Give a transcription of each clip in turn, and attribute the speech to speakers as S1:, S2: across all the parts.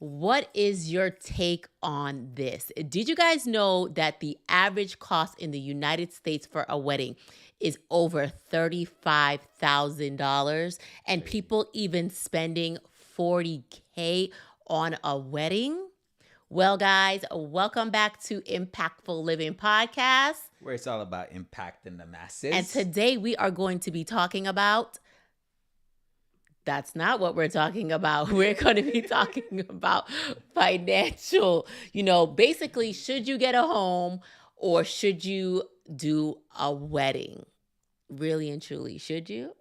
S1: What is your take on this? Did you guys know that the average cost in the United States for a wedding is over $35,000 and
S2: Crazy.
S1: people even spending 40K on a wedding? Well, guys, welcome back to Impactful Living Podcast.
S2: Where it's all about impacting the
S1: And
S2: masses.
S1: today we are going to be talking about that's not what we're talking about. We're going to be talking about financial, basically, should you get a home or should you do a wedding? Really and truly, should you?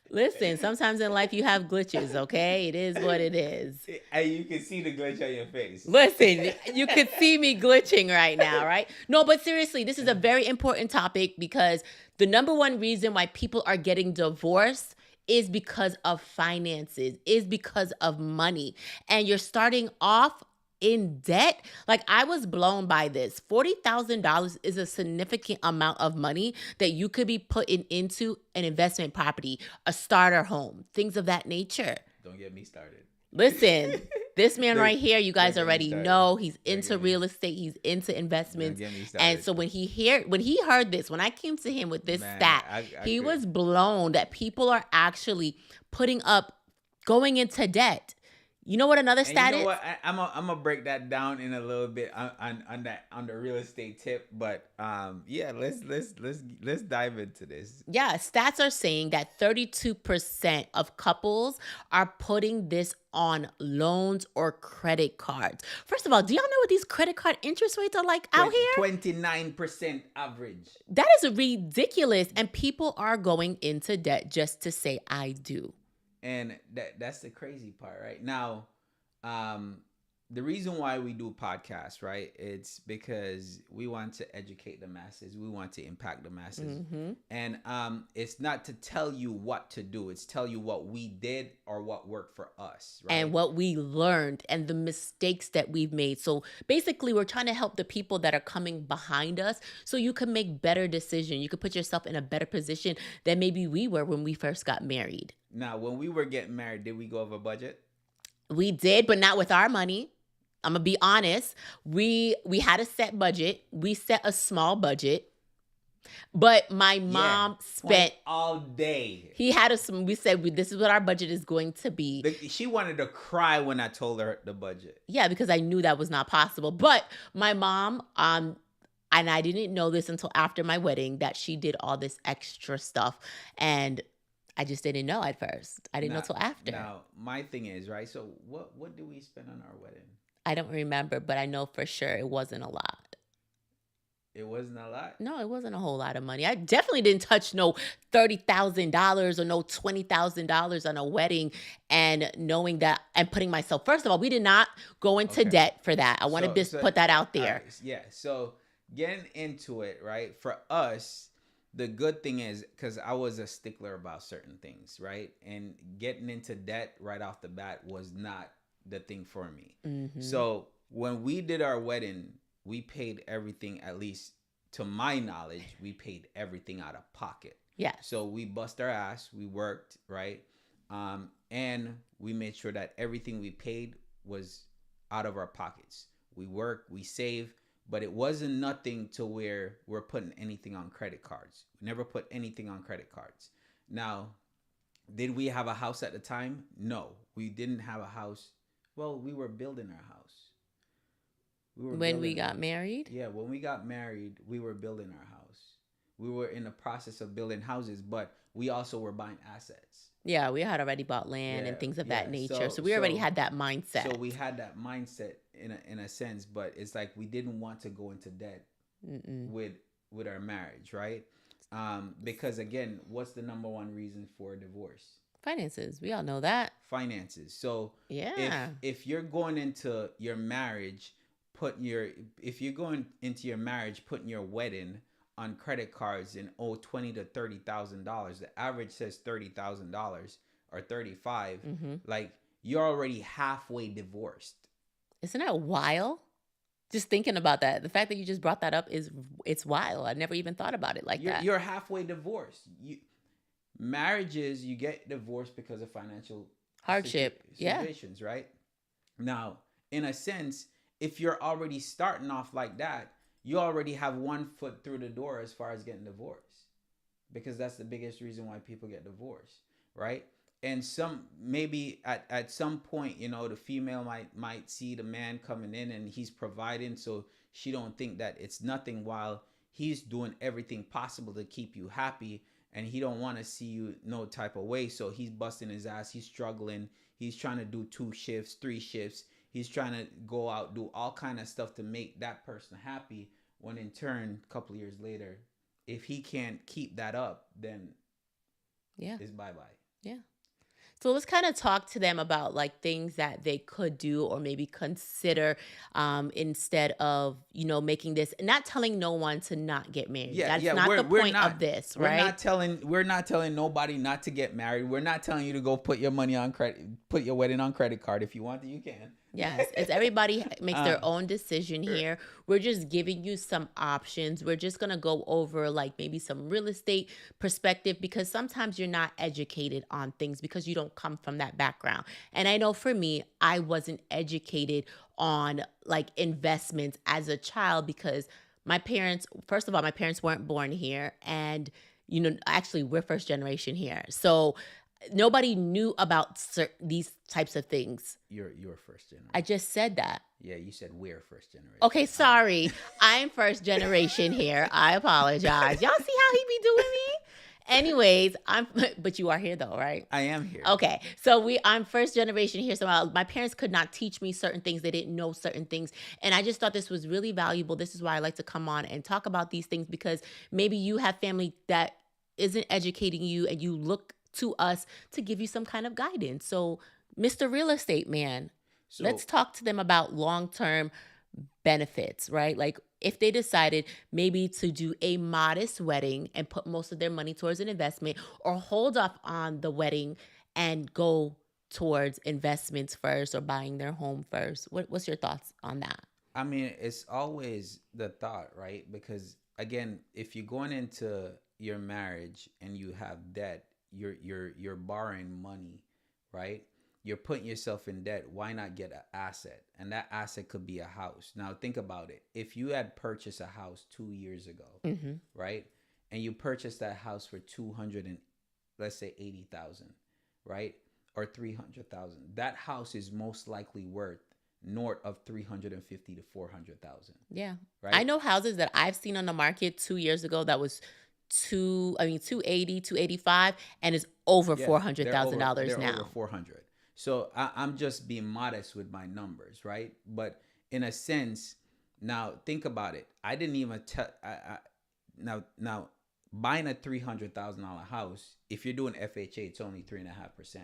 S1: Listen, sometimes in life you have glitches, okay? It is what it is.
S2: And you can see the glitch on your face.
S1: Listen, you could see me glitching right now, right? No, but seriously, this is a very important topic because the number one reason why people are getting divorced is because of finances, is because of money. And you're starting off in debt. Like, I was blown by this. $40,000 is a significant amount of money that you could be putting into an investment property, a starter home, things of that nature.
S2: Don't get me started.
S1: Listen, this man
S2: Don't-
S1: right here, you guys
S2: don't get me
S1: already
S2: started.
S1: know he's
S2: Don't
S1: into
S2: get me-
S1: real estate, he's into investments.
S2: Don't get me started.
S1: And so when he heard this, when I came to him with this
S2: Man,
S1: stat,
S2: I
S1: he
S2: could-
S1: was blown that people are actually going into debt. You know what another
S2: And
S1: stat
S2: you know
S1: is?
S2: what? I'm gonna break that down in a little bit on the real estate tip. But yeah, let's dive into this.
S1: Yeah, stats are saying that 32% of couples are putting this on loans or credit cards. First of all, do y'all know what these credit card interest rates are like out here?
S2: 29% average.
S1: That is ridiculous. And people are going into debt just to say, I do.
S2: And that's the crazy part, right? Now, the reason why we do podcasts, right? It's because we want to educate the masses. We want to impact the masses.
S1: Mm-hmm.
S2: And it's not to tell you what to do. It's tell you what we did or what worked for us, right?
S1: And what we learned and the mistakes that we've made. So basically, we're trying to help the people that are coming behind us so you can make better decisions. You can put yourself in a better position than maybe we were when we first got married.
S2: Now, when we were getting married, did we go over budget?
S1: We did, but not with our money. I'm gonna be honest. We had a set budget. We set a small budget, but my mom spent
S2: all day.
S1: He had us. We said this is what our budget is going to be.
S2: She wanted to cry when I told her the budget.
S1: Yeah, because I knew that was not possible. But my mom, and I didn't know this until after my wedding, that she did all this extra stuff, and I just didn't know at first. I didn't know till after.
S2: Now, my thing is, right, so what do we spend on our wedding?
S1: I don't remember, but I know for sure it wasn't a lot.
S2: It wasn't a lot?
S1: No, it wasn't a whole lot of money. I definitely didn't touch no $30,000 or no $20,000 on a wedding, and knowing that and putting myself, first of all, we did not go into debt for that. I want to just put that out there.
S2: Yeah, so getting into it, right, for us, the good thing is, because I was a stickler about certain things, right? And getting into debt right off the bat was not the thing for me.
S1: Mm-hmm.
S2: So when we did our wedding, we paid everything, at least to my knowledge, we paid everything out of pocket.
S1: Yeah.
S2: So we bust our ass, we worked, right? And we made sure that everything we paid was out of our pockets. We worked, we saved, but it wasn't nothing to where we're putting anything on credit cards. We never put anything on credit cards. Now, did we have a house at the time? No, we didn't have a house. Well, we were building our house.
S1: When we got married?
S2: Yeah, when we got married, we were building our house. We were in the process of building houses, but we also were buying assets.
S1: Yeah, we had already bought land and things of that nature. So we already had that mindset.
S2: So we had that mindset in a sense, but it's like we didn't want to go into debt with our marriage, right? Because again, what's the number one reason for divorce?
S1: Finances. We all know that.
S2: Finances. So
S1: yeah,
S2: if you're going into your marriage, putting your wedding on credit cards and owe $20,000 to $30,000, the average says $30,000 or $35,000. Like, you're already halfway divorced.
S1: Isn't that wild? Just thinking about that, the fact that you just brought that up it's wild. I never even thought about it like that.
S2: You're halfway divorced. Marriages, you get divorced because of financial
S1: Hardship. Yeah.
S2: situations, right? Now, in a sense, if you're already starting off like that, you already have one foot through the door as far as getting divorced, because that's the biggest reason why people get divorced, right? And some, maybe at some point, the female might see the man coming in and he's providing, so she don't think that it's nothing, while he's doing everything possible to keep you happy, and he don't want to see you no type of way, so he's busting his ass, he's struggling, he's trying to do 2 shifts, 3 shifts, he's trying to go out, do all kind of stuff to make that person happy, when in turn, a couple of years later, if he can't keep that up, then
S1: Yeah.
S2: it's bye bye.
S1: Yeah. So let's kind of talk to them about like things that they could do or maybe consider, instead of, making this, not telling no one to not get married.
S2: Yeah,
S1: That's
S2: yeah.
S1: not the
S2: We're
S1: point
S2: not
S1: of this,
S2: we're
S1: right?
S2: not telling nobody not to get married. We're not telling you to go put your money on credit, put your wedding on credit card. If you want to, you can.
S1: Yes, it's everybody makes their
S2: Um,
S1: own decision here. We're just giving you some options. We're just going to go over like maybe some real estate perspective, because sometimes you're not educated on things because you don't come from that background. And I know for me, I wasn't educated on like investments as a child because my parents, first of all, my parents weren't born here, and actually we're first generation here. So nobody knew about these types of things.
S2: you're first generation.
S1: I just said that.
S2: Yeah, you said we're first generation.
S1: Okay, sorry. I'm first generation here. I apologize. Y'all see how he be doing me? Anyways, but you are here though, right?
S2: I am here.
S1: Okay, so I'm first generation here. So my parents could not teach me certain things. They didn't know certain things. And I just thought this was really valuable. This is why I like to come on and talk about these things, because maybe you have family that isn't educating you and you look to us to give you some kind of guidance. So, Mr. Real Estate Man,
S2: So
S1: let's talk to them about long-term benefits, right? Like if they decided maybe to do a modest wedding and put most of their money towards an investment, or hold off on the wedding and go towards investments first or buying their home first. What's your thoughts on that?
S2: I mean, it's always the thought, right? Because again, if you're going into your marriage and you have debt, you're borrowing money, right? You're putting yourself in debt. Why not get an asset? And that asset could be a house. Now think about it. If you had purchased a house 2 years ago,
S1: Mm-hmm.
S2: right? And you purchased that house for 200 and let's say 80,000, right? Or 300,000. That house is most likely worth north of 350 to 400,000,
S1: Yeah.
S2: right?
S1: I know houses that I've seen on the market 2 years ago that was 280, 285, and is over
S2: Yeah,
S1: $400,000
S2: they're
S1: now.
S2: over 400. So I'm just being modest with my numbers, right? But in a sense, now think about it. I didn't even tell. Now buying a $300,000 house, if you're doing FHA, it's only 3.5%.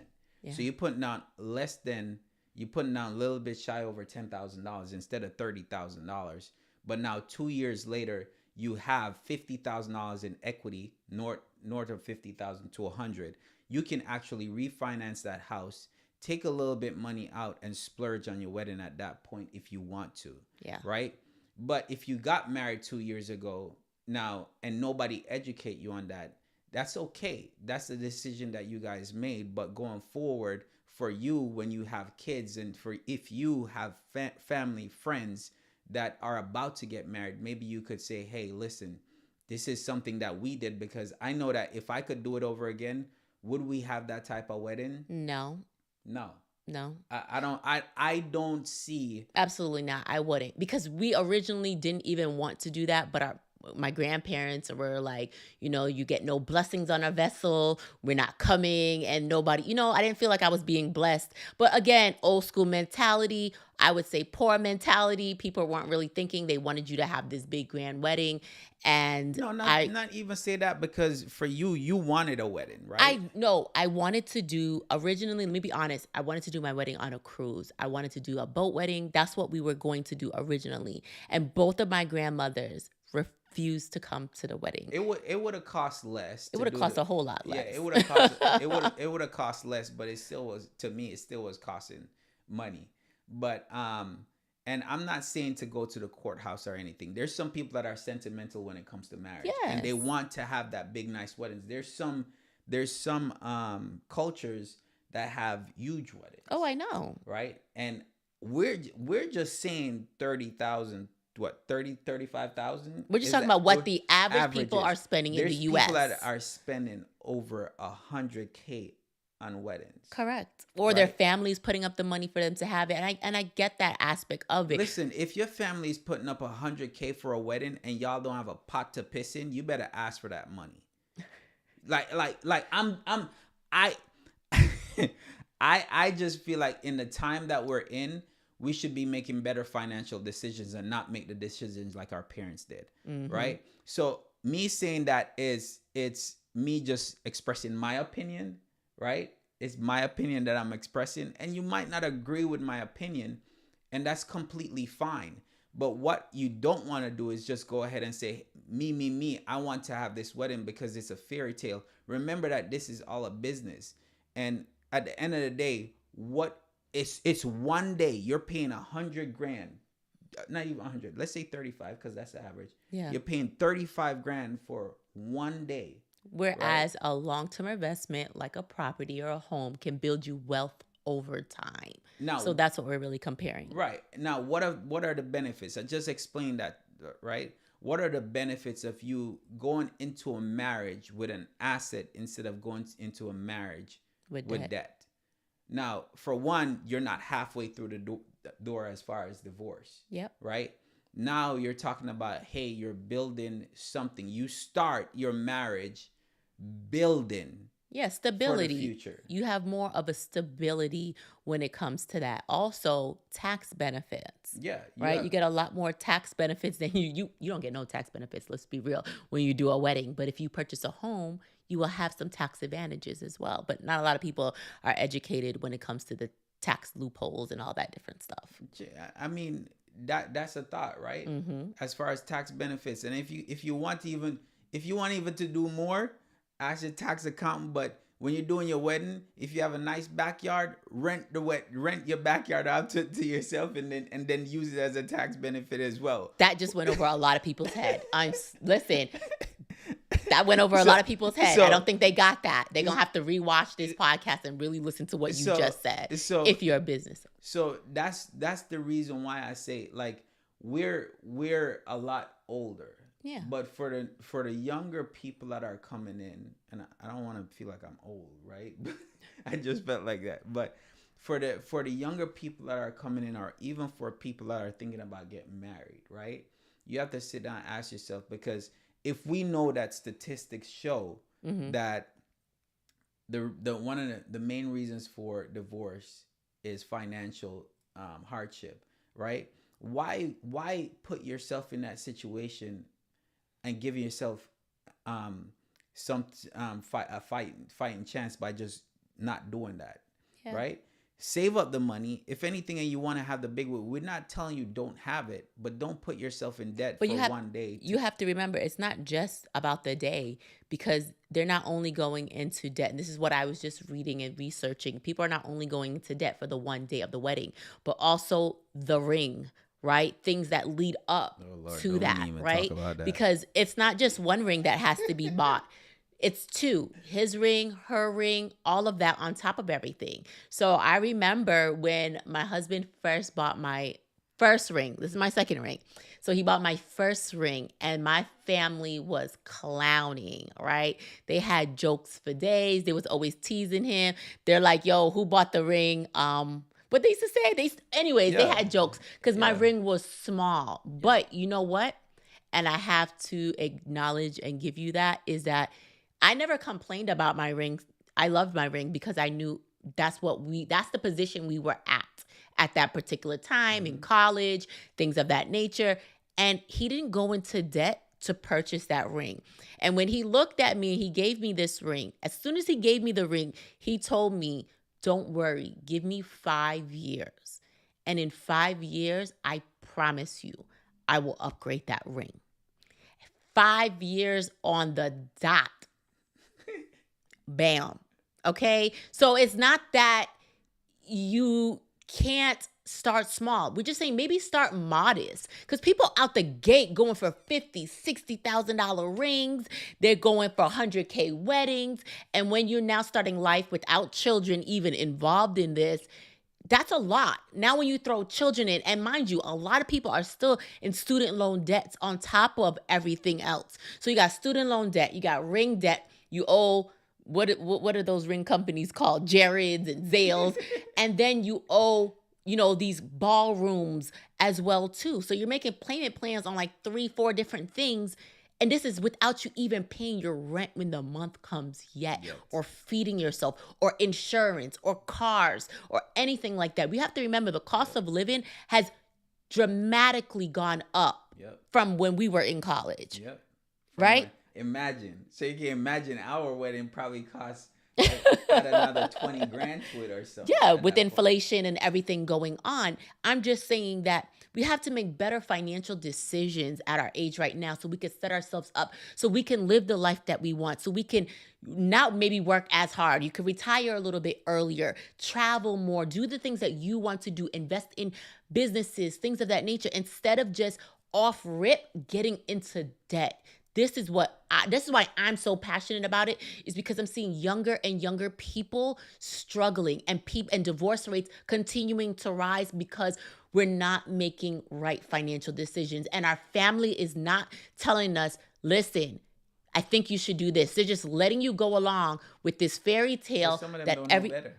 S1: Yeah.
S2: So you're putting down a little bit shy over $10,000 instead of $30,000. But now 2 years later, you have $50,000 in equity, north of 50,000 to 100. You can actually refinance that house, take a little bit money out, and splurge on your wedding at that point if you want to.
S1: Yeah.
S2: Right? But if you got married 2 years ago now and nobody educate you on that, that's okay. That's the decision that you guys made. But going forward, for you, when you have kids, and for if you have family, friends that are about to get married, maybe you could say, hey, listen, this is something that we did, because I know that if I could do it over again, would we have that type of wedding?
S1: No.
S2: No.
S1: No.
S2: I don't see.
S1: Absolutely not. I wouldn't, because we originally didn't even want to do that, but my grandparents were like, you get no blessings on a vessel. We're not coming, and nobody, I didn't feel like I was being blessed. But again, old school mentality, I would say poor mentality. People weren't really thinking. They wanted you to have this big grand wedding. And
S2: No, not even say that, because for you wanted a wedding, right?
S1: I wanted to do originally, let me be honest, I wanted to do my wedding on a cruise. I wanted to do a boat wedding. That's what we were going to do originally. And both of my grandmothers refused to come to the wedding.
S2: It would have cost less.
S1: It would have cost a whole lot less.
S2: Yeah, it would have cost it would have cost less, but it still was, to me, it still was costing money. But and I'm not saying to go to the courthouse or anything. There's some people that are sentimental when it comes to marriage.
S1: Yes.
S2: And they want to have that big nice weddings. There's some there's some cultures that have huge weddings.
S1: Oh, I know.
S2: Right? And we're just saying 30,000, what, 35,000
S1: We're just
S2: is
S1: talking
S2: that
S1: about what the average people
S2: averages.
S1: are spending in the
S2: There's people that
S1: US.
S2: are spending over 100K on weddings.
S1: Correct. Or their
S2: Right?
S1: families putting up the money for them to have it. And I get that aspect of it.
S2: Listen, if your family's putting up 100K for a wedding and y'all don't have a pot to piss in, you better ask for that money. I I just feel like in the time that we're in, we should be making better financial decisions and not make the decisions like our parents did. Right? So me saying that is, it's me just expressing my opinion, right? It's my opinion that I'm expressing, and you might not agree with my opinion, and that's completely fine. But what you don't want to do is just go ahead and say, me, I want to have this wedding because it's a fairy tale. Remember that this is all a business. And at the end of the day, what it's one day. You're paying 100 grand, not even 100. Let's say 35, because that's the average.
S1: Yeah.
S2: You're paying 35 grand for one day.
S1: Whereas a long-term investment like a property or a home can build you wealth over time.
S2: Now,
S1: so that's what we're really comparing.
S2: Right. Now, what are the benefits? I just explained that, right? What are the benefits of you going into a marriage with an asset instead of going into a marriage with debt? Now, for one, you're not halfway through the door as far as divorce.
S1: Yep.
S2: Right? Now you're talking about, hey, you're building something. You start your marriage building.
S1: Yeah, stability.
S2: For the future.
S1: You have more of a stability when it comes to that. Also, tax benefits.
S2: Yeah.
S1: Right? You get a lot more tax benefits than you don't get no tax benefits, let's be real, when you do a wedding. But if you purchase a home, you will have some tax advantages as well. But not a lot of people are educated when it comes to the tax loopholes and all that different stuff.
S2: I mean, that's a thought, right? As far as tax benefits. And if you want even to do more, ask your tax accountant. But when you're doing your wedding, if you have a nice backyard, rent your backyard out to yourself, and then use it as a tax benefit as well.
S1: That just went over a lot of people's head. Listen, that went over a lot of people's head. I don't think they got that. They're gonna have to rewatch this podcast and really listen to what you just said. If you're a business.
S2: So that's the reason why I say, like, we're a lot older.
S1: Yeah.
S2: But for the younger people that are coming in, and I don't want to feel like I'm old, right? I just felt like that. But for the younger people that are coming in, or even for people that are thinking about getting married, right? You have to sit down and ask yourself, because if we know that statistics show that the one of the main reasons for divorce is financial hardship, right? Why put yourself in that situation and giving yourself some fighting chance by just not doing that, right? Save up the money. If anything, and you want to have the big, we're not telling you don't have it, but don't put yourself in debt one day.
S1: You have to remember, it's not just about the day, because they're not only going into debt. And this is what I was just reading and researching. People are not only going into debt for the one day of the wedding, but also the ring, right? Things that lead up to that, right? Because it's not just one ring that has to be bought. It's two, his ring, her ring, all of that on top of everything. So I remember when my husband first bought my first ring. This is my second ring. So he bought my first ring, and my family was clowning, right? They had jokes for days. They was always teasing him. They're like, yo, who bought the ring? What they used to say, they had jokes because my ring was small. But you know what? And I have to acknowledge and give you that, is that I never complained about my ring. I loved my ring because I knew that's the position we were at that particular time in college, things of that nature. And he didn't go into debt to purchase that ring. And when he looked at me, he gave me this ring. As soon as he gave me the ring, he told me, don't worry, give me 5 years. And in 5 years, I promise you, I will upgrade that ring. 5 years on the dot. Bam. Okay? So it's not that you can't start small. We're just saying maybe start modest, because people out the gate going for $50,000, $60,000 rings. They're going for 100K weddings. And when you're now starting life without children even involved in this, that's a lot. Now, when you throw children in, and mind you, a lot of people are still in student loan debts on top of everything else. So you got student loan debt, you got ring debt, you owe what are those ring companies called? Jared's and Zales, and then you owe these ballrooms as well too. So you're making payment plans on like 3-4 different things. And this is without you even paying your rent when the month comes yet, or feeding yourself, or insurance, or cars, or anything like that. We have to remember the cost of living has dramatically gone up from when we were in college. Right?
S2: Imagine. So you can imagine our wedding probably cost at another 20 grand to it or so.
S1: Yeah, with inflation and everything going on. I'm just saying that we have to make better financial decisions at our age right now, so we can set ourselves up, so we can live the life that we want, so we can not maybe work as hard. You can retire a little bit earlier, travel more, do the things that you want to do, invest in businesses, things of that nature, instead of just off rip getting into debt. This is why I'm so passionate about it, is because I'm seeing younger and younger people struggling, and divorce rates continuing to rise because we're not making right financial decisions. And our family is not telling us, listen, I think you should do this. They're just letting you go along with this fairy tale
S2: some of them don't know better.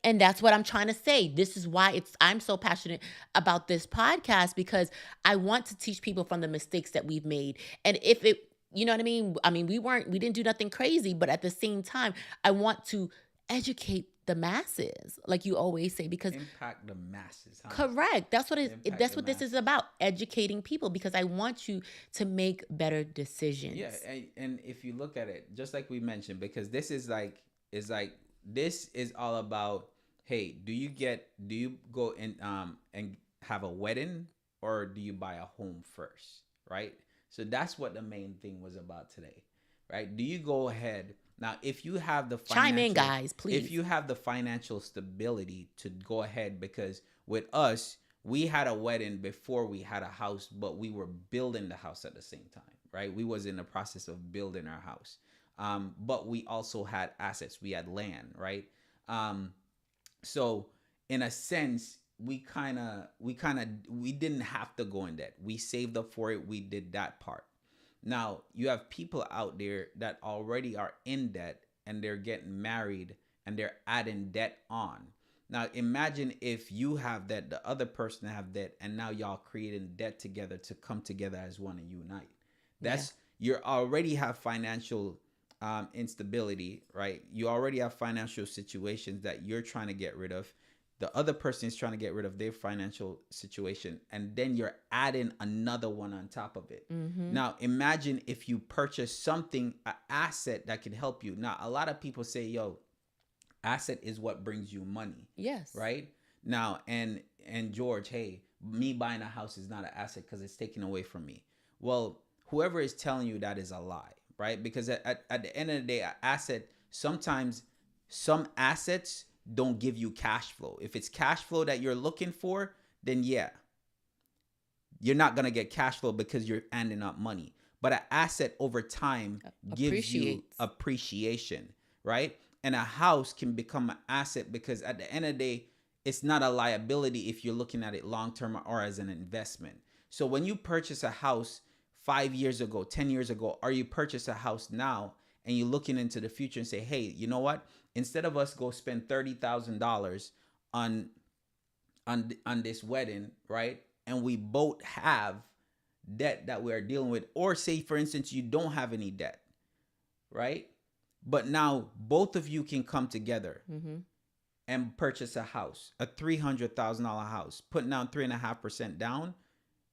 S1: And that's what I'm trying to say. This is why I'm so passionate about this podcast, because I want to teach people from the mistakes that we've made. And if it, you know what I mean? I mean, we didn't do nothing crazy, but at the same time, I want to educate the masses, like you always say, because
S2: impact the masses.
S1: Correct. That's what this is about, educating people, because I want you to make better decisions.
S2: Yeah, and if you look at it, just like we mentioned, because this is this is all about, hey, do you go in and have a wedding, or do you buy a home first, right? So that's what the main thing was about today, right? Do you go ahead now, if you have the
S1: chime in, guys, please.
S2: If you have the financial stability to go ahead, because with us, we had a wedding before we had a house, but we were building the house at the same time, right? We was in the process of building our house, but we also had assets. We had land, right? So in a sense, we didn't have to go in debt. We saved up for it. We did that part. Now, you have people out there that already are in debt, and they're getting married and they're adding debt on. Now, imagine if you have debt, the other person have debt, and now y'all creating debt together to come together as one and unite. You already have financial instability, right? You already have financial situations that you're trying to get rid of. The other person is trying to get rid of their financial situation, and then you're adding another one on top of it. Mm-hmm. Now, imagine if you purchase something, an asset that can help you. Now, a lot of people say, yo, asset is what brings you money.
S1: Yes.
S2: Right? Now, and George, hey, me buying a house is not an asset because it's taken away from me. Well, whoever is telling you that is a lie, right? Because at the end of the day, an asset, sometimes some assets don't give you cash flow. If it's cash flow that you're looking for, then yeah, you're not going to get cash flow because you're ending up money. But an asset over time gives you appreciation, right? And a house can become an asset because at the end of the day, it's not a liability if you're looking at it long-term or as an investment. So when you purchase a house 5 years ago, 10 years ago, or you purchase a house now and you're looking into the future and say, hey, you know what? Instead of us go spend $30,000 on this wedding, right? And we both have debt that we are dealing with, or say, for instance, you don't have any debt, right? But now both of you can come together and purchase a house, a $300,000 house, putting down 3.5% down.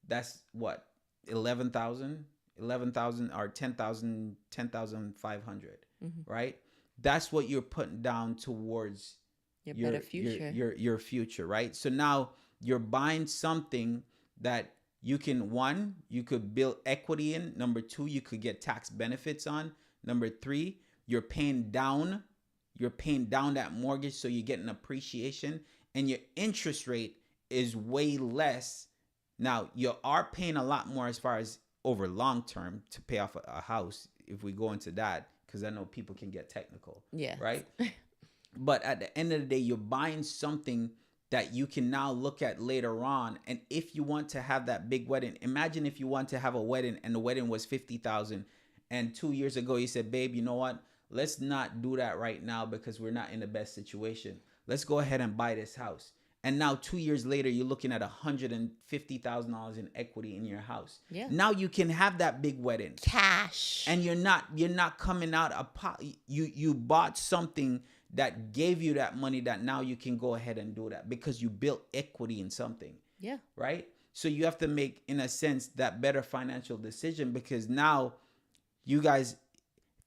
S2: That's what, 11,000 or 10,500, right? That's what you're putting down towards
S1: your better future.
S2: Your future, right? So now you're buying something that you can, one, you could build equity in. Number two, you could get tax benefits on. Number three, you're paying down that mortgage, so you get an appreciation, and your interest rate is way less. Now you are paying a lot more as far as over long term to pay off a house, if we go into that, because I know people can get technical.
S1: Yeah.
S2: Right. But at the end of the day, you're buying something that you can now look at later on. And if you want to have that big wedding, imagine if you want to have a wedding and the wedding was 50,000, and 2 years ago you said, babe, you know what? Let's not do that right now because we're not in the best situation. Let's go ahead and buy this house. And now 2 years later, you're looking at $150,000 in equity in your house.
S1: Yeah.
S2: Now you can have that big wedding.
S1: Cash.
S2: And you're not coming out you bought something that gave you that money that now you can go ahead and do that because you built equity in something.
S1: Yeah.
S2: Right? So you have to make, in a sense, that better financial decision, because now you guys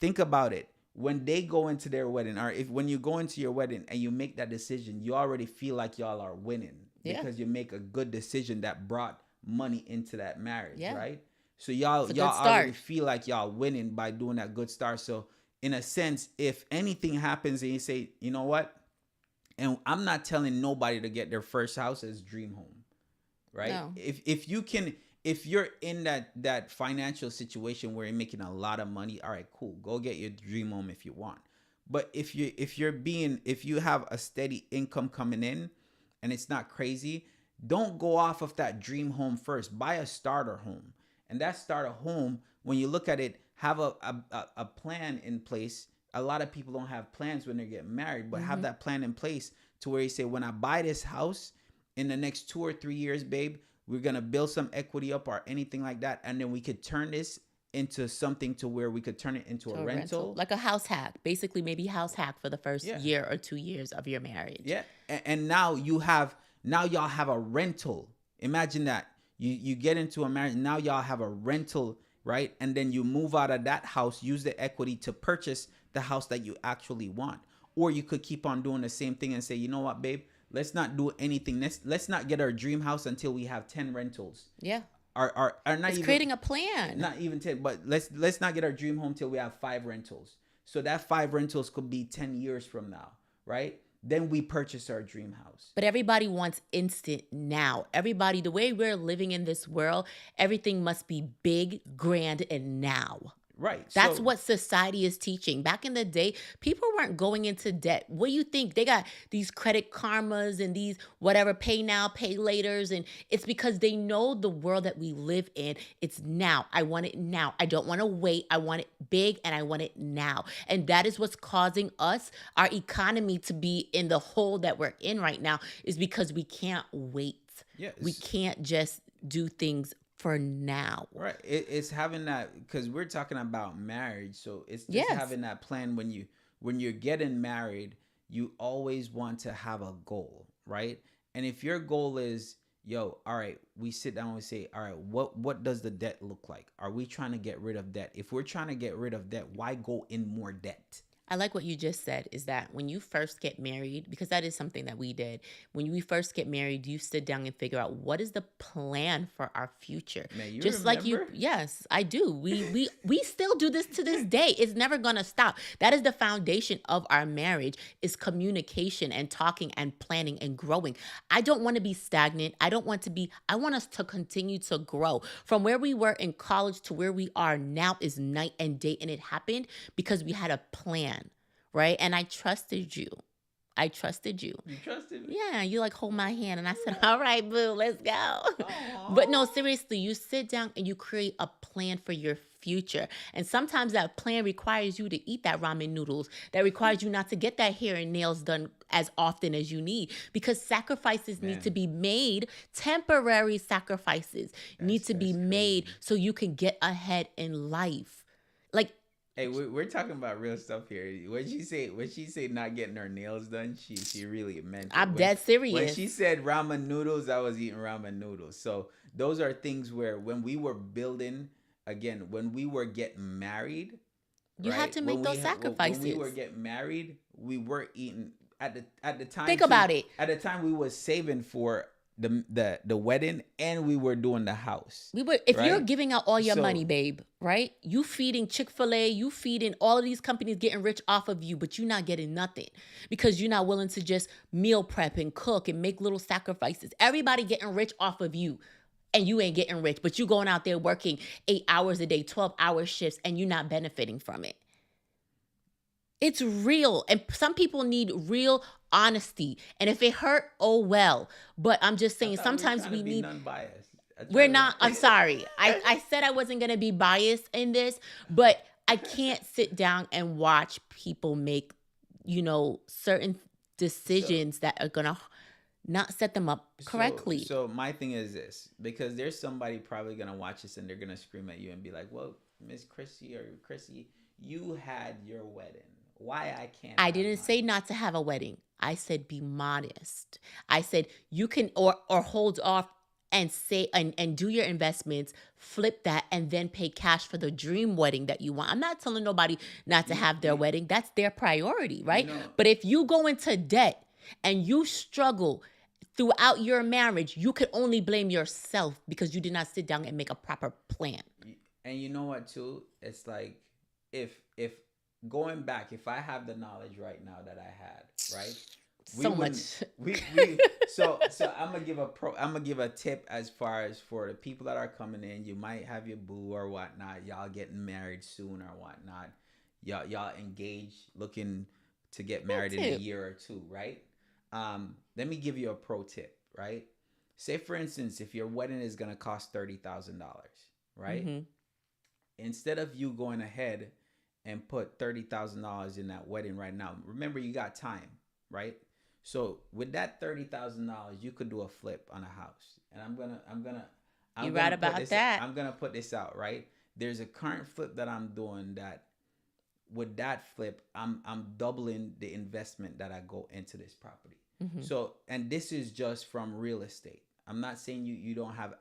S2: think about it. When they go into their wedding, or when you go into your wedding and you make that decision, you already feel like y'all are winning because you make a good decision that brought money into that marriage, right? So y'all already feel like y'all winning by doing that good start. So in a sense, if anything happens and you say, you know what, and I'm not telling nobody to get their first house as dream home, right? No. If you're in that financial situation where you're making a lot of money, all right, cool, go get your dream home if you want. But if you have a steady income coming in and it's not crazy, don't go off of that dream home first. Buy a starter home. And that starter home, when you look at it, have a plan in place. A lot of people don't have plans when they get married, but have that plan in place to where you say, when I buy this house in the next 2 or 3 years, babe, we're going to build some equity up or anything like that. And then we could turn this into something to where we could turn it into a rental.
S1: Like a house hack. Basically, maybe house hack for the first year or 2 years of your marriage.
S2: Yeah. And now y'all have a rental. Imagine that. You get into a marriage. Now y'all have a rental, right? And then you move out of that house, use the equity to purchase the house that you actually want. Or you could keep on doing the same thing and say, you know what, babe? Let's not do anything. Let's not get our dream house until we have 10 rentals.
S1: Yeah.
S2: Or not
S1: it's even creating a plan.
S2: Not even 10, but let's not get our dream home till we have 5 rentals. So that 5 rentals could be 10 years from now, right? Then we purchase our dream house.
S1: But everybody wants instant now. Everybody, the way we're living in this world, everything must be big, grand, and now.
S2: Right.
S1: That's what society is teaching. Back in the day, people weren't going into debt. What do you think? They got these credit karmas and these whatever pay now, pay laters. And it's because they know the world that we live in. It's now. I want it now. I don't want to wait. I want it big and I want it now. And that is what's causing us, our economy, to be in the hole that we're in right now, is because we can't wait.
S2: Yes.
S1: We can't just do things for now.
S2: Right. It's having that, because we're talking about marriage. So it's just having that plan. When you're getting married, you always want to have a goal, right? And if your goal is, all right, we sit down and we say, all right, what does the debt look like? Are we trying to get rid of debt? If we're trying to get rid of debt, why go in more debt?
S1: I like what you just said, is that when you first get married, because that is something that we did, when we first get married, you sit down and figure out what is the plan for our future.
S2: Man, you
S1: just
S2: remember?
S1: Like you, yes, I do. We still do this to this day. It's never gonna stop. That is the foundation of our marriage, is communication and talking and planning and growing. I don't want to be stagnant. I want us to continue to grow. From where we were in college to where we are now is night and day, and it happened because we had a plan. Right? And I trusted you. You trusted me? Yeah. You like hold my hand and I said, all right, boo, let's go. Aww. But no, seriously, you sit down and you create a plan for your future. And sometimes that plan requires you to eat that ramen noodles. That requires you not to get that hair and nails done as often as you need, because sacrifices need to be made. Temporary sacrifices need to be made so you can get ahead in life. Like,
S2: hey, we're talking about real stuff here. When she say not getting her nails done, she really meant it.
S1: I'm dead serious.
S2: When she said ramen noodles, I was eating ramen noodles. So those are things where when we were building, again, when we were getting married,
S1: you had to make those sacrifices.
S2: When we were getting married, we were eating at the time.
S1: Think about it.
S2: At the time, we was saving for the wedding, and we were doing the house,
S1: We would, if you're
S2: right?
S1: giving out all your money,
S2: So
S1: babe, right? You feeding Chick-fil-A, you feeding all of these companies getting rich off of you, but you're not getting nothing because you're not willing to just meal prep and cook and make little sacrifices. Everybody getting rich off of you. And you ain't getting rich, but you going out there working 8 hours a day, 12-hour shifts, and you're not benefiting from it. It's real. And some people need real honesty. And if it hurt, oh well. But I'm just
S2: I
S1: saying,
S2: thought we were
S1: sometimes
S2: trying to
S1: we
S2: be
S1: need,
S2: non-biased. I
S1: we're
S2: thought we
S1: not, I'm sorry.
S2: were.
S1: I said I wasn't going to be biased in this, but I can't sit down and watch people make, certain
S2: So
S1: decisions that are going to not set them up correctly.
S2: so my thing is this, because there's somebody probably gonna watch this and they're gonna scream at you and be like, "Well, Miss Chrissy or Chrissy, you had your wedding. Why I can't
S1: I
S2: have
S1: didn't
S2: mine?"
S1: say not to have a wedding. I said be modest. I said you can or hold off and say and do your investments, flip that, and then pay cash for the dream wedding that you want. I'm not telling nobody not to
S2: You
S1: have their
S2: you
S1: wedding. That's their priority,
S2: you
S1: right?
S2: know.
S1: But if you go into debt and you struggle throughout your marriage, you could only blame yourself because you did not sit down and make a proper plan.
S2: And you know what too? It's like, if going back, if I have the knowledge right now that I had, right? We
S1: So
S2: wouldn't
S1: much.
S2: we so I'm gonna give a tip as far as for the people that are coming in. You might have your boo or whatnot, y'all getting married soon or whatnot. Y'all engaged, looking to get
S1: Pro
S2: married in a
S1: tip.
S2: year or two, right? Let me give you a pro tip, right? Say for instance, if your wedding is gonna cost $30,000, right?
S1: Mm-hmm.
S2: Instead of you going ahead and put $30,000 in that wedding right now, remember you got time, right? So with that $30,000, you could do a flip on a house, and I'm
S1: You right
S2: gonna put
S1: about
S2: this
S1: that.
S2: I'm gonna put this out, right? There's a current flip that I'm doing that with that flip, I'm doubling the investment that I go into this property.
S1: Mm-hmm.
S2: So, and this is just from real estate. I'm not saying you don't have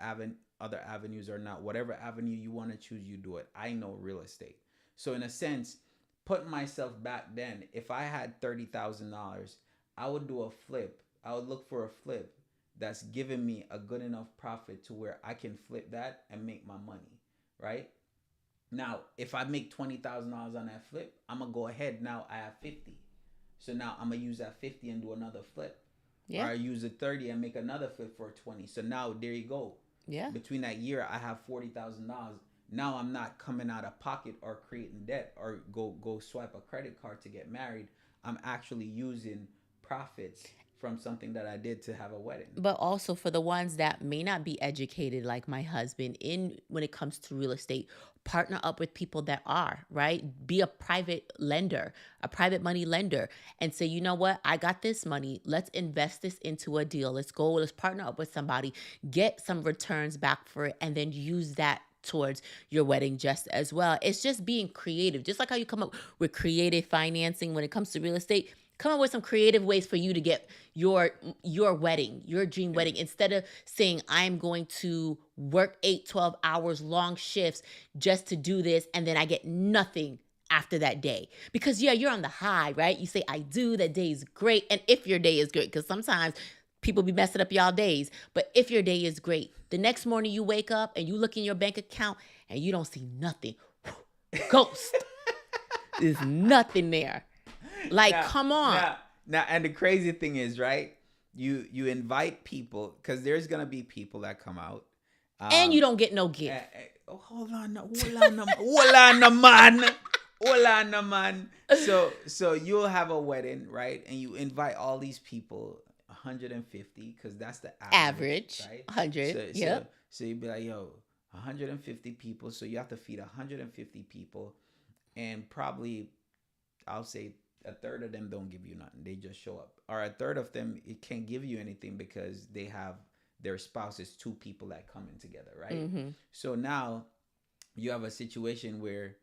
S2: other avenues or not. Whatever avenue you want to choose, you do it. I know real estate. So in a sense, putting myself back then, if I had $30,000, I would do a flip. I would look for a flip that's giving me a good enough profit to where I can flip that and make my money, right? Now, if I make $20,000 on that flip, I'm gonna go ahead. Now I have 50. So now I'm gonna use that 50 and do another flip. Or
S1: Yeah.
S2: I use the 30 and make another flip for 20. So now there you go.
S1: Yeah.
S2: Between that year, I have $40,000. Now I'm not coming out of pocket or creating debt or go swipe a credit card to get married. I'm actually using profits from something that I did to have a wedding.
S1: But also for the ones that may not be educated like my husband in when it comes to real estate, partner up with people that are, right? Be a private lender, a private money lender, and say, you know what, I got this money. Let's invest this into a deal. Let's partner up with somebody, get some returns back for it, and then use that towards your wedding just as well. It's just being creative. Just like how you come up with creative financing when it comes to real estate, come up with some creative ways for you to get your wedding, your dream wedding, instead of saying I'm going to work 8, 12 hours long shifts just to do this and then I get nothing after that day. Because yeah, you're on the high, right? You say I do, that day is great. And if your day is great, because sometimes people be messing up y'all days, but if your day is great, the next morning you wake up and you look in your bank account and you don't see nothing. Ghost. There's nothing there. Like,
S2: now,
S1: come on.
S2: now, and the crazy thing is, right? You invite people because there's gonna be people that come out,
S1: And you
S2: um,
S1: don't get no gift.
S2: hold on, hold on, man. So you'll have a wedding, right? And you invite all these people, 150, because that's the average,
S1: Average.
S2: right?
S1: 100. Yep.
S2: So you'd be like, yo, 150 people. So you have to feed 150 people, and probably I'll say a third of them don't give you nothing. They just show up. Or a third of them it can't give you anything because they have their spouses, two people that come in together, right?
S1: Mm-hmm.
S2: So now you have a situation where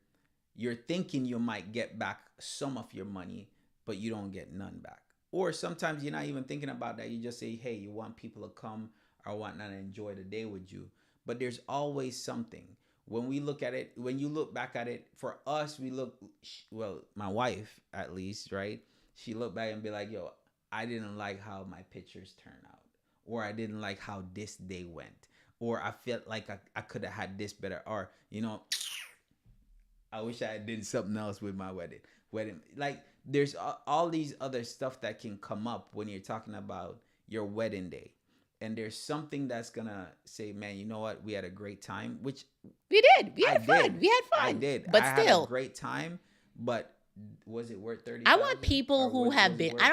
S2: you're thinking you might get back some of your money, but you don't get none back. Or sometimes you're not even thinking about that. You just say, hey, you want people to come or whatnot and enjoy the day with you. But there's always something. When we look at it, when you look back at it, for us, we look, well, my wife at least, right? She looked back and be like, yo, I didn't like how my pictures turn out. or I didn't like how this day went, or I felt like I could have had this better, or I wish I did something else with my wedding. Like there's all these other stuff that can come up when you're talking about your wedding day. And there's something that's gonna say, man, you know what? We had a great time, which
S1: We did. We
S2: I
S1: had fun.
S2: did.
S1: We had
S2: I
S1: fun.
S2: did.
S1: But
S2: I had a
S1: still,
S2: great time, but was it worth
S1: I want
S2: 30,000
S1: people
S2: or
S1: who have
S2: was it
S1: been,
S2: worth?
S1: I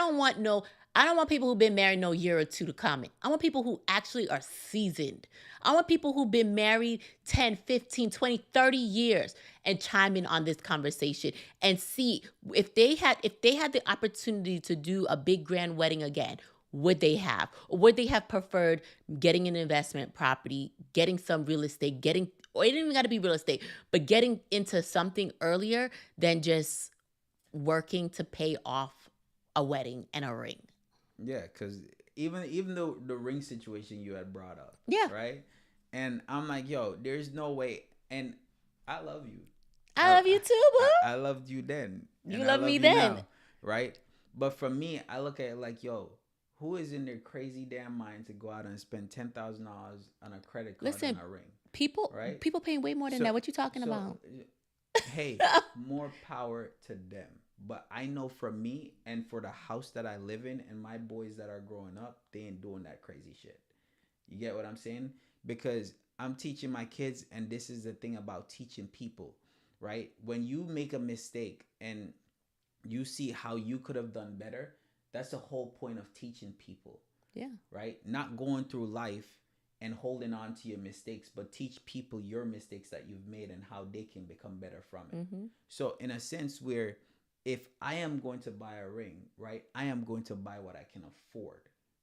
S1: don't want people who've been married no year or two to comment. I want people who actually are seasoned. I want people who've been married 10, 15, 20, 30 years and chime in on this conversation and see if they had the opportunity to do a big grand wedding again, would they have? Or would they have preferred getting an investment property, getting some real estate, or it didn't even got to be real estate, but getting into something earlier than just working to pay off a wedding and a ring.
S2: Yeah, because even though the ring situation you had brought up,
S1: Yeah.
S2: right? And I'm like, yo, there's no way. And I love you.
S1: I love you too, boo.
S2: I loved you then,
S1: You
S2: and I
S1: love
S2: love
S1: me
S2: you
S1: then.
S2: now, right? But for me, I look at it like, yo, who is in their crazy damn mind to go out and spend $10,000 on a credit card
S1: Listen,
S2: on a ring,
S1: people
S2: right?
S1: people paying way more than
S2: So,
S1: that. What you talking about?
S2: hey, more power to them. But I know for me and for the house that I live in and my boys that are growing up, they ain't doing that crazy shit. You get what I'm saying? Because I'm teaching my kids, and this is the thing about teaching people, right? When you make a mistake and you see how you could have done better, that's the whole point of teaching people.
S1: Yeah.
S2: Right? Not going through life and holding on to your mistakes, but teach people your mistakes that you've made and how they can become better from it.
S1: Mm-hmm.
S2: So in a sense where if I am going to buy a ring, right, I am going to buy what I can afford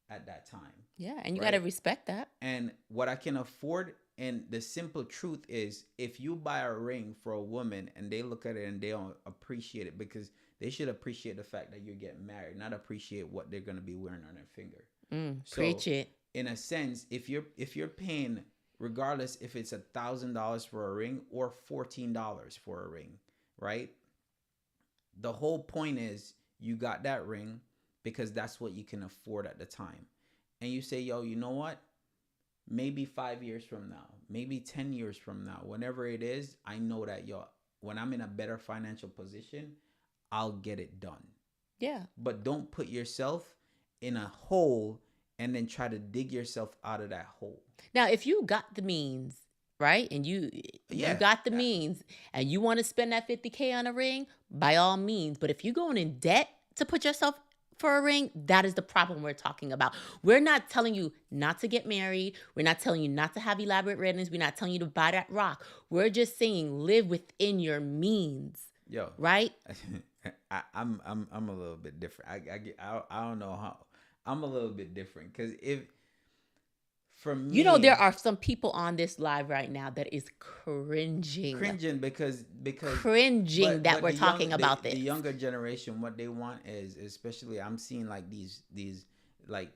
S2: at that time.
S1: Yeah, and you
S2: right?
S1: got to respect that.
S2: And what I can afford, and the simple truth is, if you buy a ring for a woman and they look at it and they don't appreciate it, because they should appreciate the fact that you're getting married, not appreciate what they're going to be wearing on their finger. So,
S1: preach it.
S2: in a sense, if you're paying, regardless if it's $1,000 for a ring or $14 for a ring, right? The whole point is you got that ring because that's what you can afford at the time. And you say, yo, you know what? Maybe 5 years from now, maybe 10 years from now, whenever it is, I know that, yo, when I'm in a better financial position, I'll get it done.
S1: Yeah.
S2: But don't put yourself in a hole and then try to dig yourself out of that hole.
S1: Now, if you got the means, right, and you got the means, and you want to spend that $50K on a ring, by all means. But if you're going in debt to put yourself for a ring, that is the problem we're talking about. We're not telling you not to get married. We're not telling you not to have elaborate weddings. We're not telling you to buy that rock. We're just saying live within your means.
S2: Yo,
S1: right?
S2: I'm a little bit different. I don't know how. I'm a little bit different because if for me,
S1: there are some people on this live right now that is cringing
S2: because
S1: cringing that we're talking about this.
S2: The younger generation, what they want is, especially I'm seeing like these like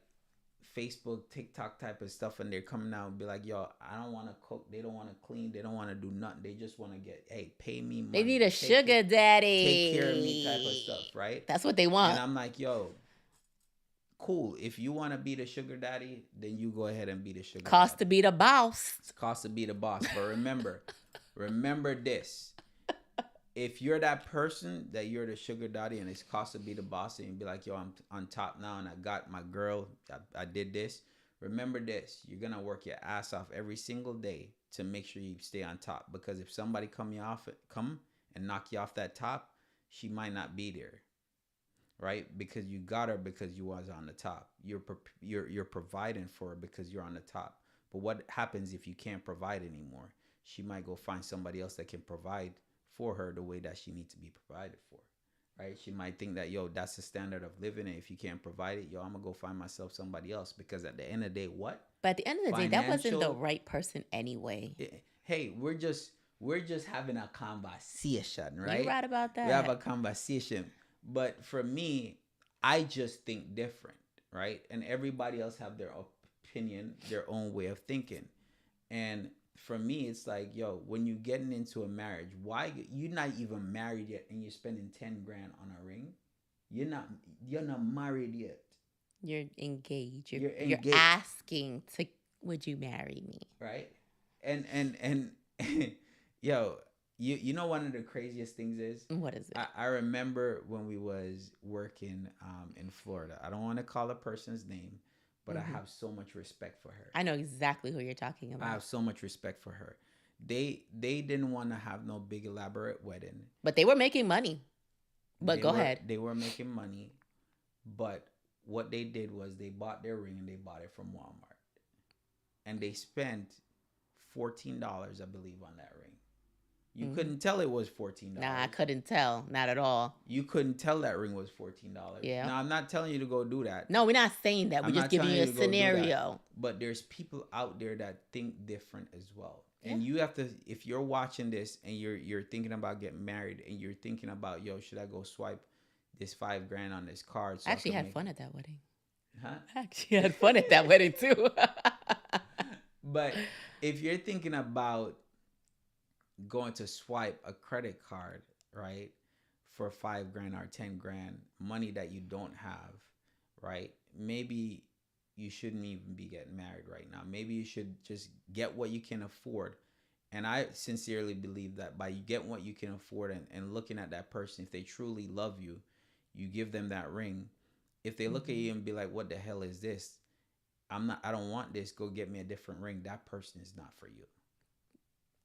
S2: Facebook, TikTok type of stuff, and they're coming out and be like, yo, I don't want to cook, they don't want to clean, they don't want to do nothing, they just want to get, hey, pay me money.
S1: They need a sugar daddy,
S2: take care of me type of stuff, right?
S1: That's what they want.
S2: And I'm like, yo, cool, if you want to be the sugar daddy, then you go ahead and be the sugar
S1: cost
S2: daddy.
S1: To be the boss.
S2: It's cost to be the boss. But remember this. If you're that person that you're the sugar daddy and it's cost to be the boss, and you be like, yo, I'm on top now and I got my girl, I did this. Remember this. You're going to work your ass off every single day to make sure you stay on top. Because if somebody come and knock you off that top, she might not be there. Right? Because you got her because you was on the top. You're providing for her because you're on the top. But what happens if you can't provide anymore? She might go find somebody else that can provide for her the way that she needs to be provided for, right? She might think that, yo, that's the standard of living, and if you can't provide it, yo, I'm gonna go find myself somebody else, because at the end of the day, what?
S1: But at the end of the day, that wasn't the right person anyway.
S2: Hey, we're just having a conversation, right?
S1: You're right about that.
S2: We have a conversation. But for me, I just think different, right? And everybody else have their opinion, their own way of thinking. And for me, it's like, yo, when you're getting into a marriage, why you're not even married yet and you're spending 10 grand on a ring? You're not married yet.
S1: You're engaged.
S2: You're
S1: You're
S2: engaged,
S1: asking to, would you marry me?
S2: right? And yo, you know one of the craziest things is
S1: What is it?
S2: I remember when we was working in Florida. I don't want to call a person's name, but I
S1: Hmm.
S2: have so much respect for her.
S1: I know exactly who you're talking
S2: I have
S1: about.
S2: so much respect for her. They didn't want to have no big elaborate wedding.
S1: But they were making money. But go ahead.
S2: They were making money, but what they did was they bought their ring and they bought it from Walmart. And they spent $14, I believe, on that ring. You
S1: Hmm.
S2: couldn't tell it was $14.
S1: Nah, I couldn't tell. Not at all.
S2: You couldn't tell that ring was $14.
S1: Yeah.
S2: Now I'm not telling you to go do that.
S1: No, we're not saying that. We're
S2: I'm
S1: just
S2: not
S1: giving
S2: telling
S1: you
S2: you
S1: a
S2: to go do that.
S1: scenario.
S2: But there's people out there that think different as well.
S1: Yeah.
S2: And you have to, if you're watching this and you're thinking about getting married and you're thinking about, yo, should I go swipe this $5,000 on this card? So
S1: I actually
S2: can
S1: had fun at that wedding.
S2: Huh?
S1: I actually had fun at that wedding too.
S2: But if you're thinking about going to swipe a credit card, right, for $5,000 or $10,000, money that you don't have, right? Maybe you shouldn't even be getting married right now. Maybe you should just get what you can afford. And I sincerely believe that by you get what you can afford and looking at that person, if they truly love you, you give them that ring. If they look at you and be like, what the hell is this? I don't want this. Go get me a different ring. That person is not for you.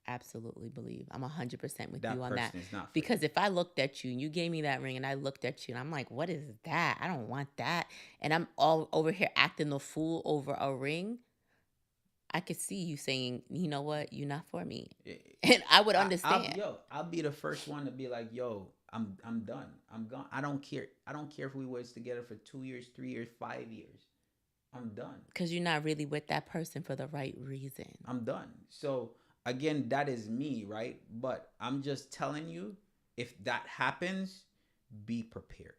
S1: Absolutely believe. I'm 100% with
S2: That
S1: you on that.
S2: person is not for
S1: Because
S2: you.
S1: if I looked at you and you gave me that ring and I looked at you and I'm like, what is that? I don't want that. And I'm all over here acting the fool over a ring. I could see you saying, you know what? You're not for me. And I would understand.
S2: I'll be the first one to be like, yo, I'm done. I'm gone. I don't care. I don't care if we was together for 2 years, 3 years, 5 years. I'm done.
S1: Because you're not really with that person for the right reason.
S2: I'm done. So again, that is me, right? But I'm just telling you, if that happens, be prepared.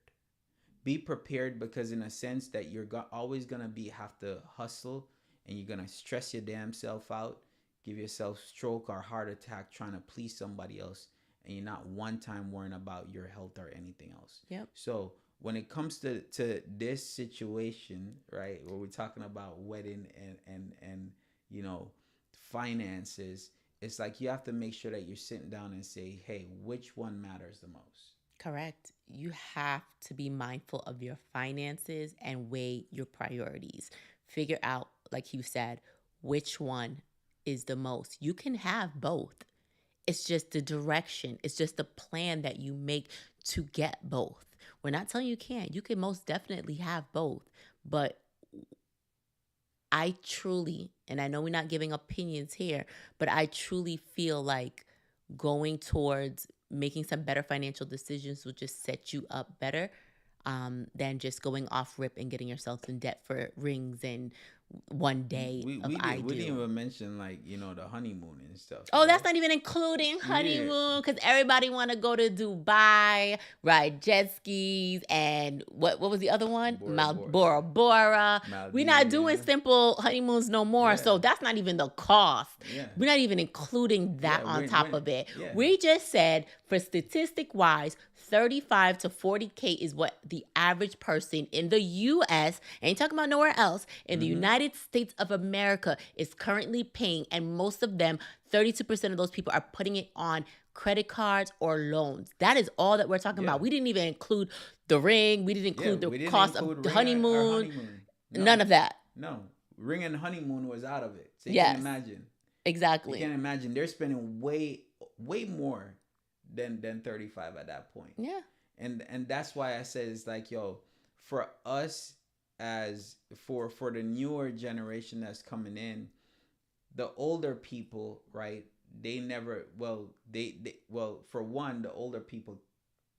S2: Be prepared because in a sense that you're always gonna be have to hustle and you're gonna stress your damn self out, give yourself stroke or heart attack trying to please somebody else, and you're not one time worrying about your health or anything else.
S1: Yep.
S2: So when it comes to this situation, right, where we're talking about wedding and you know finances, it's like you have to make sure that you're sitting down and say, hey, which one matters the most?
S1: Correct. You have to be mindful of your finances and weigh your priorities. Figure out, like you said, which one is the most. You can have both. It's just the direction, it's just the plan that you make to get both. We're not telling you can't. You can most definitely have both. But I truly, and I know we're not giving opinions here, but I truly feel like going towards making some better financial decisions will just set you up better than just going off rip and getting yourself in debt for rings and one day of I
S2: We didn't
S1: do.
S2: even mention like the honeymoon and stuff.
S1: Oh, that's
S2: Right?
S1: not even including
S2: Yeah.
S1: honeymoon because everybody want to go to Dubai, ride jet skis, and what was the other one?
S2: Bora Bora.
S1: Bora Bora. We're not
S2: Maldives,
S1: doing
S2: yeah.
S1: simple honeymoons no more,
S2: Yeah.
S1: so that's not even the cost.
S2: Yeah.
S1: We're not even including that
S2: Yeah,
S1: on top of it.
S2: yeah.
S1: We just said for statistic wise, 35 to 40K is what the average person in the US, ain't talking about nowhere else, in the United States of America is currently paying, and most of them, 32% of those people are putting it on credit cards or loans. That is all that we're talking about. We didn't even include the ring. We didn't include the cost of the honeymoon.
S2: No.
S1: None of that.
S2: No. Ring and honeymoon was out of it. So you
S1: Yes.
S2: can imagine.
S1: Exactly.
S2: You can imagine they're spending way more than 35 at that point.
S1: Yeah.
S2: And that's why I said it's like, yo, for us as for the newer generation that's coming in, the older people, right? They never well for one, the older people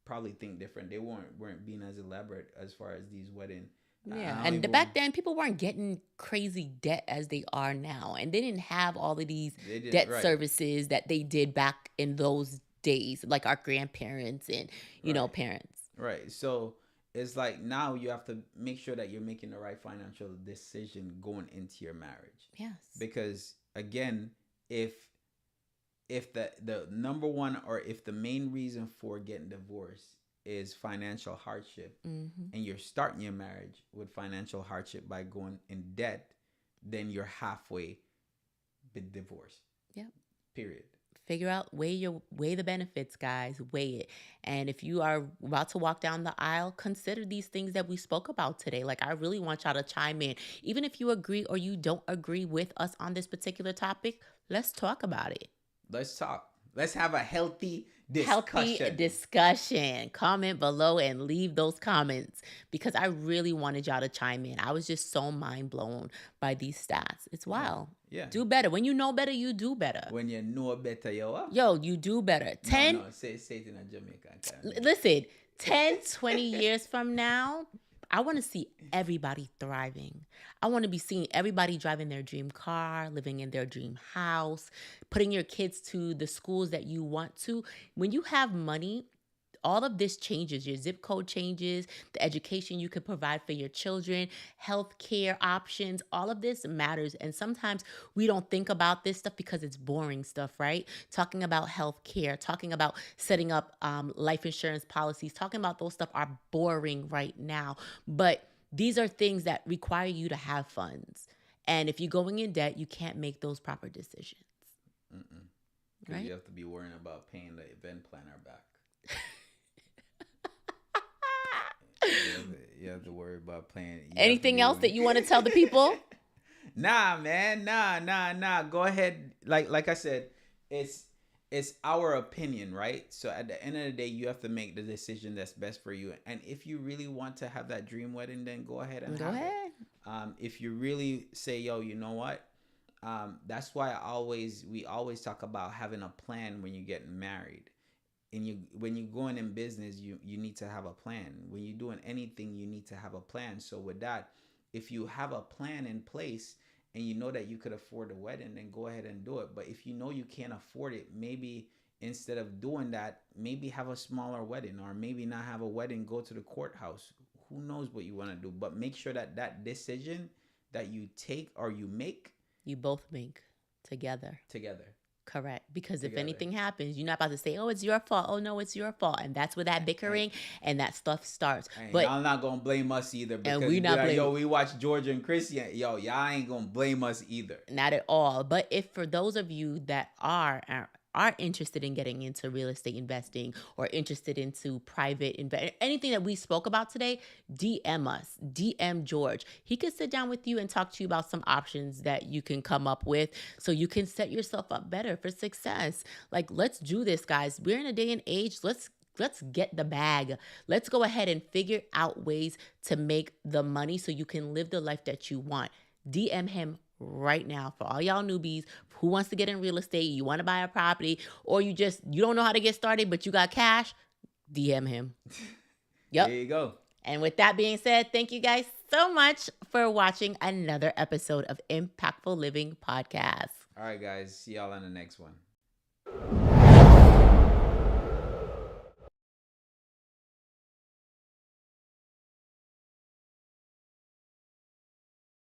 S2: probably think different. They weren't being as elaborate as far as these wedding.
S1: Yeah, and back then people weren't getting crazy debt as they are now, and they didn't have all of these debt services that they did back in those days, like our grandparents and parents.
S2: Right. So it's like now you have to make sure that you're making the right financial decision going into your marriage.
S1: Yes.
S2: Because again, if the number one or if the main reason for getting divorced is financial hardship,
S1: Mm-hmm.
S2: and you're starting your marriage with financial hardship by going in debt, then you're halfway with divorce.
S1: Yep.
S2: Period.
S1: Figure out, weigh the benefits, guys. Weigh it. And if you are about to walk down the aisle, consider these things that we spoke about today. Like, I really want y'all to chime in. Even if you agree or you don't agree with us on this particular topic, let's talk about it.
S2: Let's talk. Let's have a healthy
S1: Healthy
S2: discussion.
S1: discussion. Comment below and leave those comments, because I really wanted y'all to chime in. I was just so mind blown by these stats. It's wild.
S2: Yeah.
S1: Do better. When you know better, you do better.
S2: When you know better,
S1: You do better. 10.
S2: No, say it in a Jamaican.
S1: Listen, 10, 20 years from now, I want to see everybody thriving. I want to be seeing everybody driving their dream car, living in their dream house, putting your kids to the schools that you want to. When you have money, all of this changes. Your zip code changes, the education you could provide for your children, healthcare options, all of this matters. And sometimes we don't think about this stuff because it's boring stuff, right? Talking about healthcare, talking about setting up life insurance policies, talking about those stuff are boring right now. But these are things that require you to have funds. And if you're going in debt, you can't make those proper decisions.
S2: Because you have to be worrying about paying the event planner back. You have to worry about playing.
S1: Anything else that you want to tell the people?
S2: Nah, man. Nah. Go ahead. Like I said, it's our opinion, right? So at the end of the day, you have to make the decision that's best for you. And if you really want to have that dream wedding, then go ahead and have it. If you really say, yo, you know what? That's why we always talk about having a plan when you get married. And when you're going in business, you need to have a plan. When you're doing anything, you need to have a plan. So with that, if you have a plan in place and you know that you could afford a wedding, then go ahead and do it. But if you know you can't afford it, maybe instead of doing that, maybe have a smaller wedding, or maybe not have a wedding, go to the courthouse. Who knows what you want to do? But make sure that decision that you take or you make,
S1: you both make together. Correct. Because if anything happens, you're not about to say, oh, it's your fault. Oh, no, it's your fault. And that's where that bickering and that stuff starts.
S2: But y'all not going to blame us either. Because
S1: and we not
S2: like, yo, we watch Georgia and Chrissy. Yo, y'all ain't going to blame us either.
S1: Not at all. But if for those of you that are interested in getting into real estate investing or interested into private anything that we spoke about today, DM us, DM George. He could sit down with you and talk to you about some options that you can come up with so you can set yourself up better for success. Like, let's do this, guys. We're in a day and age. Let's get the bag. Let's go ahead and figure out ways to make the money so you can live the life that you want. DM him right now. For all y'all newbies who wants to get in real estate, you want to buy a property, or you don't know how to get started, but you got cash, DM him. Yep.
S2: There you go.
S1: And with that being said, thank you guys so much for watching another episode of Impactful Living Podcast.
S2: All right, guys. See y'all on the next one.